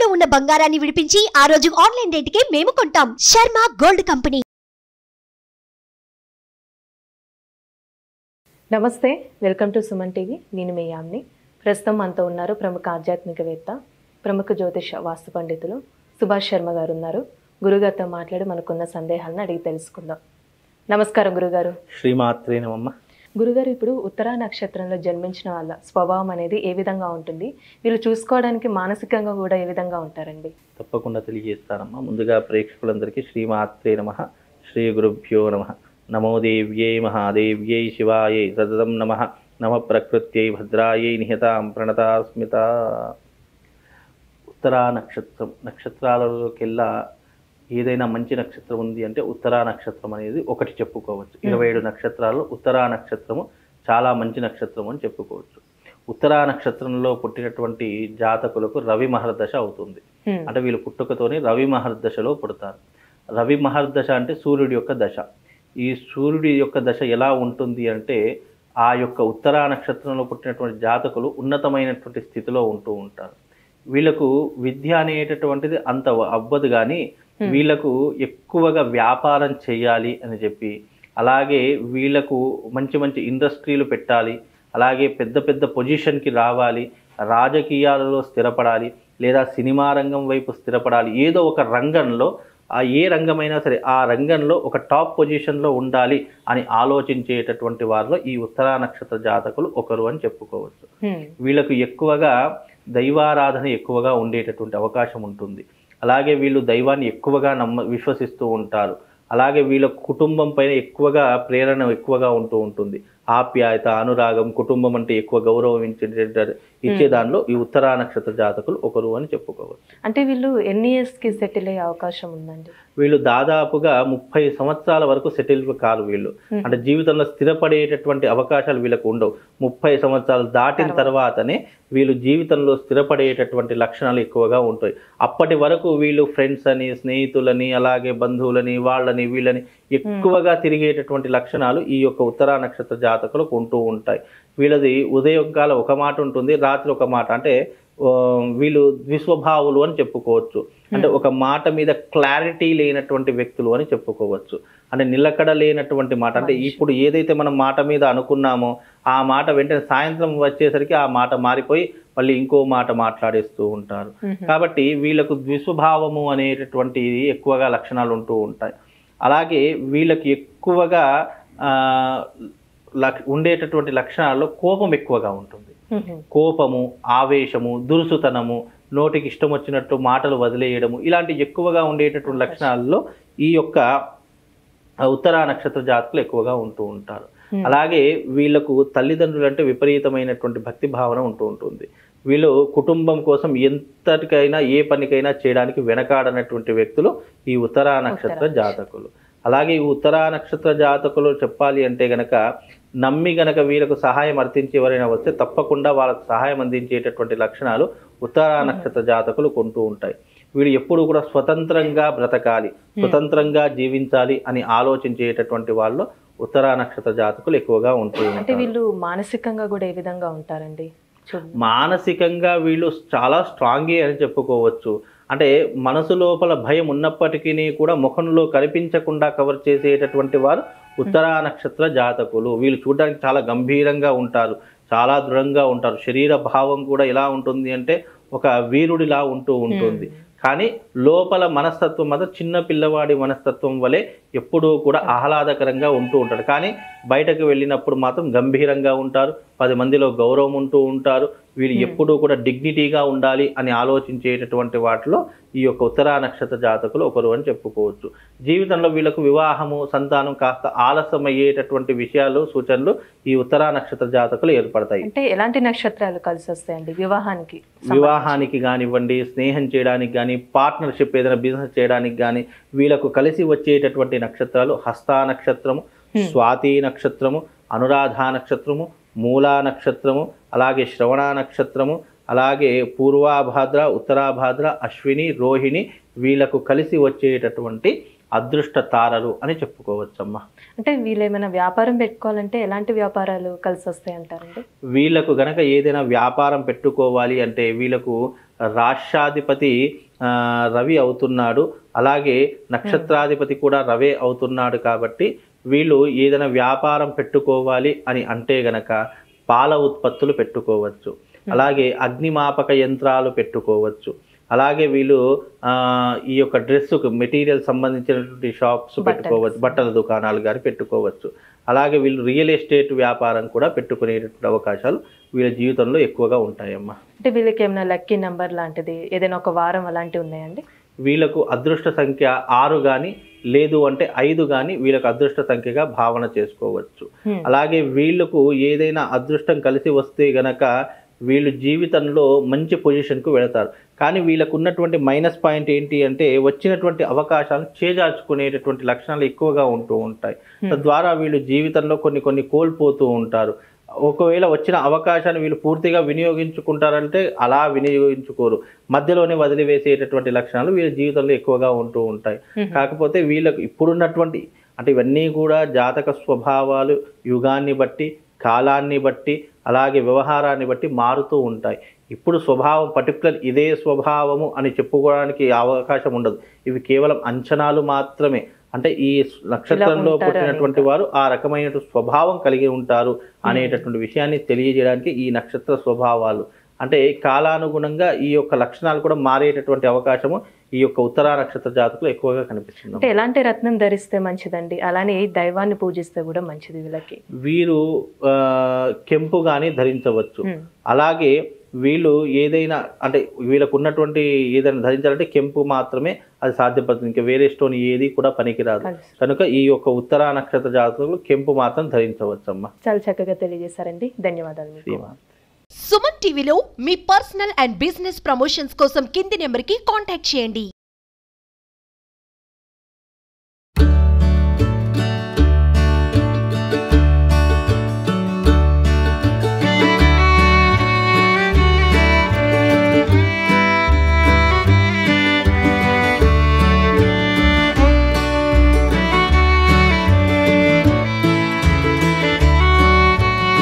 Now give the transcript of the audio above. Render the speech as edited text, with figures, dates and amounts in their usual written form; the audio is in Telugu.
తాకట్టులో ఉన్న బంగారాన్ని విడిపించి ఆ రోజు ఆన్లైన్ రేటుకే మేము కొంటాం. Sharma gold company. నమస్తే, వెల్కమ్ టు సుమన్ టీవీ. నేను మీ యామ్ని. ప్రస్తుతం మనతో ఉన్నారు ప్రముఖ ఆధ్యాత్మికవేత్త, ప్రముఖ జ్యోతిష వాస్తు పండితులు సుభాష్ శర్మ గారు ఉన్నారు. గురుగారితో మాట్లాడి మనకున్న సందేహాలను అడిగి తెలుసుకుందాం. నమస్కారం గురుగారు. శ్రీమాత్రే నమః. గురుగారు, ఇప్పుడు ఉత్తరా నక్షత్రంలో జన్మించిన వాళ్ళ స్వభావం అనేది ఏ విధంగా ఉంటుంది? వీళ్ళు చూసుకోవడానికి మానసికంగా కూడా ఏ విధంగా ఉంటారండి? తప్పకుండా తెలియజేస్తానమ్మా. ముందుగా ప్రేక్షకులందరికీ శ్రీమాత్రే నమః, శ్రీ గురుభ్యో నమః. నమో దేవ్యై మహాదేవ్యై శివాయై సతతం నమః. నమ ప్రకృత్యై భద్రాయై నిహతాం ప్రణతాస్మిత. ఉత్తరా నక్షత్రం, నక్షత్రాలలోకెల్లా ఏదైనా మంచి నక్షత్రం ఉంది అంటే ఉత్తరా నక్షత్రం అనేది ఒకటి చెప్పుకోవచ్చు. 27 నక్షత్రాల్లో ఉత్తరా నక్షత్రము చాలా మంచి నక్షత్రం అని చెప్పుకోవచ్చు. ఉత్తరా నక్షత్రంలో పుట్టినటువంటి జాతకులకు రవి మహర్దశ అవుతుంది. అంటే వీళ్ళు పుట్టుకతోనే రవి మహర్దశలో పుడతారు. రవి మహర్దశ అంటే సూర్యుడి యొక్క దశ. ఈ సూర్యుడి యొక్క దశ ఎలా ఉంటుంది అంటే ఆ యొక్క ఉత్తరా నక్షత్రంలో పుట్టినటువంటి జాతకులు ఉన్నతమైనటువంటి స్థితిలో ఉంటూ ఉంటారు. వీళ్ళకు విద్య అనేటటువంటిది అంత అవ్వదు, కానీ వీళ్ళకు ఎక్కువగా వ్యాపారం చేయాలి అని చెప్పి, అలాగే వీళ్ళకు మంచి మంచి ఇండస్ట్రీలు పెట్టాలి, అలాగే పెద్ద పెద్ద పొజిషన్కి రావాలి, రాజకీయాలలో స్థిరపడాలి, లేదా సినిమా రంగం వైపు స్థిరపడాలి, ఏదో ఒక రంగంలో ఏ రంగమైనా సరే ఆ రంగంలో ఒక టాప్ పొజిషన్లో ఉండాలి అని ఆలోచించేటటువంటి వారిలో ఈ ఉత్తరా నక్షత్ర జాతకులు ఒకరు అని చెప్పుకోవచ్చు. వీళ్ళకు ఎక్కువగా దైవారాధన ఎక్కువగా ఉండేటటువంటి అవకాశం ఉంటుంది. అలాగే వీళ్ళు దైవాన్ని ఎక్కువగా విశ్వసిస్తూ ఉంటారు. అలాగే వీళ్ళ కుటుంబం పైన ఎక్కువగా ప్రేరణ ఎక్కువగా ఉంటూ ఉంటుంది. ఆప్యాయత, అనురాగం, కుటుంబం అంటే ఎక్కువ గౌరవం ఇచ్చే దానిలో ఈ ఉత్తరా నక్షత్ర జాతకులు ఒకరు అని చెప్పుకోవచ్చు. అంటే వీళ్ళు ఎన్ని ఇయర్స్కి సెటిల్ అయ్యే అవకాశం ఉందండి? వీళ్ళు దాదాపుగా 30 సంవత్సరాల వరకు సెటిల్ కారు. వీళ్ళు అంటే జీవితంలో స్థిరపడేటటువంటి అవకాశాలు వీళ్ళకు ఉండవు. 30 సంవత్సరాలు దాటిన తర్వాతనే వీళ్ళు జీవితంలో స్థిరపడేటటువంటి లక్షణాలు ఎక్కువగా ఉంటాయి. అప్పటి వరకు వీళ్ళు ఫ్రెండ్స్ అని, స్నేహితులని, అలాగే బంధువులని, వాళ్ళని వీళ్ళని ఎక్కువగా తిరిగేటటువంటి లక్షణాలు ఈ యొక్క ఉత్తరా నక్షత్ర జాతకులకు ఉంటూ ఉంటాయి. వీళ్ళది ఉదయంకాల ఒక మాట ఉంటుంది, రాత్రి ఒక మాట. అంటే వీళ్ళు ద్విస్వభావులు అని చెప్పుకోవచ్చు. అంటే ఒక మాట మీద క్లారిటీ లేనటువంటి వ్యక్తులు అని చెప్పుకోవచ్చు. అంటే నిలకడ లేనటువంటి మాట. అంటే ఇప్పుడు ఏదైతే మనం మాట మీద అనుకున్నామో ఆ మాట వెంటనే సాయంత్రం వచ్చేసరికి ఆ మాట మారిపోయి మళ్ళీ ఇంకో మాట మాట్లాడేస్తూ ఉంటారు. కాబట్టి వీళ్ళకు ద్విస్వభావము అనేటటువంటిది ఎక్కువగా లక్షణాలు ఉంటూ ఉంటాయి. అలాగే వీళ్ళకి ఎక్కువగా ఉండేటటువంటి లక్షణాల్లో కోపం ఎక్కువగా ఉంటుంది. కోపము, ఆవేశము, దురుసుతనము, నోటికి ఇష్టం వచ్చినట్టు మాటలు వదిలేయడము, ఇలాంటి ఎక్కువగా ఉండేటటువంటి లక్షణాల్లో ఈ యొక్క ఉత్తరా నక్షత్ర జాతకులు ఎక్కువగా ఉంటూ ఉంటారు. అలాగే వీళ్ళకు తల్లిదండ్రులు అంటే విపరీతమైనటువంటి భక్తి భావన ఉంటూ ఉంటుంది. వీళ్ళు కుటుంబం కోసం ఎంతటికైనా ఏ పనికైనా చేయడానికి వెనకాడనటువంటి వ్యక్తులు ఈ ఉత్తరా నక్షత్ర జాతకులు. అలాగే ఈ ఉత్తరా నక్షత్ర జాతకులు చెప్పాలి అంటే గనక నమ్మి గనక వీళ్ళకు సహాయం అర్థించి ఎవరైనా వస్తే తప్పకుండా వాళ్ళకు సహాయం అందించేటటువంటి లక్షణాలు ఉత్తరా నక్షత్ర జాతకులు కొంటూ ఉంటాయి. వీళ్ళు ఎప్పుడు కూడా స్వతంత్రంగా బ్రతకాలి, స్వతంత్రంగా జీవించాలి అని ఆలోచించేటటువంటి వాళ్ళు ఉత్తరా నక్షత్ర జాతకులు ఎక్కువగా ఉంటూ ఉంటారు. అంటే వీళ్ళు మానసికంగా కూడా ఏ విధంగా ఉంటారండి? మానసికంగా వీళ్ళు చాలా స్ట్రాంగే అని చెప్పుకోవచ్చు. అంటే మనసు లోపల భయం ఉన్నప్పటికీ కూడా ముఖంలో కనిపించకుండా కవర్ చేసేటటువంటి వారు ఉత్తరా నక్షత్ర జాతకులు. వీళ్ళు చూడడానికి చాలా గంభీరంగా ఉంటారు, చాలా దృఢంగా ఉంటారు. శరీర భావం కూడా ఎలా ఉంటుంది అంటే ఒక వీరుడిలా ఉంటూ ఉంటుంది. కానీ లోపల మనస్తత్వం మాత్రం చిన్న పిల్లవాడి మనస్తత్వం వలె ఎప్పుడూ కూడా ఆహ్లాదకరంగా ఉంటూ ఉంటారు. కానీ బయటకు వెళ్ళినప్పుడు మాత్రం గంభీరంగా ఉంటారు, 10 మందిలో గౌరవం ఉంటూ ఉంటారు. వీళ్ళు ఎప్పుడూ కూడా డిగ్నిటీగా ఉండాలి అని ఆలోచించేటటువంటి వాటిలో ఈ యొక్క ఉత్తరా నక్షత్ర జాతకులు ఒకరు అని చెప్పుకోవచ్చు. జీవితంలో వీళ్ళకు వివాహము, సంతానం కాస్త ఆలస్యం అయ్యేటటువంటి విషయాలు, సూచనలు ఈ ఉత్తరా నక్షత్ర జాతకులు ఏర్పడతాయి. అంటే ఎలాంటి నక్షత్రాలు కలిసి వస్తాయండి వివాహానికి? వివాహానికి కానివ్వండి, స్నేహం చేయడానికి కానీ, పార్ట్నర్షిప్ ఏదైనా బిజినెస్ చేయడానికి కానీ వీళ్ళకు కలిసి వచ్చేటటువంటి నక్షత్రాలు హస్తా నక్షత్రము, స్వాతి నక్షత్రము, అనురాధ నక్షత్రము, మూలా నక్షత్రము, అలాగే శ్రవణ నక్షత్రము, అలాగే పూర్వాభాద్ర, ఉత్తరాభాద్ర, అశ్విని, రోహిణి వీళ్ళకు కలిసి వచ్చేటటువంటి అదృష్ట తారలు అని చెప్పుకోవచ్చమ్మా. అంటే వీళ్ళు ఏమైనా వ్యాపారం పెట్టుకోవాలంటే ఎలాంటి వ్యాపారాలు కలిసి వస్తాయి అంటారండి? వీళ్ళకు గనక ఏదైనా వ్యాపారం పెట్టుకోవాలి అంటే వీళ్ళకు రాష్ట్రాధిపతి రవి అవుతున్నాడు, అలాగే నక్షత్రాధిపతి కూడా రవే అవుతున్నాడు. కాబట్టి వీళ్ళు ఏదైనా వ్యాపారం పెట్టుకోవాలి అని అంటే గనక పాల ఉత్పత్తులు పెట్టుకోవచ్చు, అలాగే అగ్నిమాపక యంత్రాలు పెట్టుకోవచ్చు, అలాగే వీళ్ళు ఈ యొక్క డ్రెస్సుకు మెటీరియల్ సంబంధించినటువంటి షాప్స్ పెట్టుకోవచ్చు, బట్టల దుకాణాలు కానీ పెట్టుకోవచ్చు. అలాగే వీళ్ళు రియల్ ఎస్టేట్ వ్యాపారం కూడా పెట్టుకునేటువంటి అవకాశాలు వీళ్ళ జీవితంలో ఎక్కువగా ఉంటాయమ్మా. అంటే వీళ్ళకి ఏమైనా లక్కీ నెంబర్ లాంటిది ఏదైనా ఒక వారం అలాంటివి ఉన్నాయండి? వీళ్ళకు అదృష్ట సంఖ్య 6 కానీ లేదు అంటే 5 కానీ వీళ్ళకు అదృష్ట సంఖ్యగా భావన చేసుకోవచ్చు. అలాగే వీళ్ళకు ఏదైనా అదృష్టం కలిసి వస్తే గనక వీళ్ళు జీవితంలో మంచి పొజిషన్కు వెళతారు. కానీ వీళ్ళకు ఉన్నటువంటి మైనస్ పాయింట్ ఏంటి అంటే వచ్చినటువంటి అవకాశాలను చేజార్చుకునేటటువంటి లక్షణాలు ఎక్కువగా ఉంటూ ఉంటాయి. తద్వారా వీళ్ళు జీవితంలో కొన్ని కోల్పోతూ ఉంటారు. ఒకవేళ వచ్చిన అవకాశాన్ని వీళ్ళు పూర్తిగా వినియోగించుకుంటారంటే అలా వినియోగించుకోరు, మధ్యలోనే వదిలివేసేటటువంటి లక్షణాలు వీళ్ళ జీవితంలో ఎక్కువగా ఉంటూ ఉంటాయి. కాకపోతే వీళ్ళకు ఇప్పుడున్నటువంటి అంటే ఇవన్నీ కూడా జాతక స్వభావాలు యుగాన్ని బట్టి, కాలాన్ని బట్టి, అలాగే వ్యవహారాన్ని బట్టి మారుతూ ఉంటాయి. ఇప్పుడు స్వభావం పర్టికులర్ ఇదే స్వభావము అని చెప్పుకోవడానికి అవకాశం ఉండదు. ఇవి కేవలం అంచనాలు మాత్రమే. అంటే ఈ నక్షత్రంలో పుట్టినటువంటి వారు ఆ రకమైన స్వభావం కలిగి ఉంటారు అనేటటువంటి విషయాన్ని తెలియజేయడానికి ఈ నక్షత్ర స్వభావాలు అంటే కాలానుగుణంగా ఈ యొక్క లక్షణాలు కూడా మారేటటువంటి అవకాశము ఈ యొక్క ఉత్తరా నక్షత్ర జాతకులు ఎక్కువగా కనిపిస్తుంది. అంటే ఎలాంటి రత్నం ధరిస్తే మంచిదండి, అలానే దైవాన్ని పూజిస్తే కూడా మంచిది? వీరు కెంపు కానీ ధరించవచ్చు. అలాగే వీళ్ళు ఏదైనా అంటే వీళ్ళకు ఉన్నటువంటి ఏదైనా ధరించాలంటే కెంపు మాత్రమే అది సాధ్యపడుతుంది, ఇంకా వేరే స్టోన్ ఏది కూడా పనికిరాదు. కనుక ఈ యొక్క ఉత్తరా నక్షత్ర జాతకులు కెంపు మాత్రం ధరించవచ్చమ్మా. చాలా చక్కగా తెలియజేశారండి, ధన్యవాదాలు. సుమన్ టీవీలో మీ పర్సనల్ అండ్ బిజినెస్ ప్రమోషన్స్ కోసం కింది నెంబర్కి కాంటాక్ట్ చేయండి.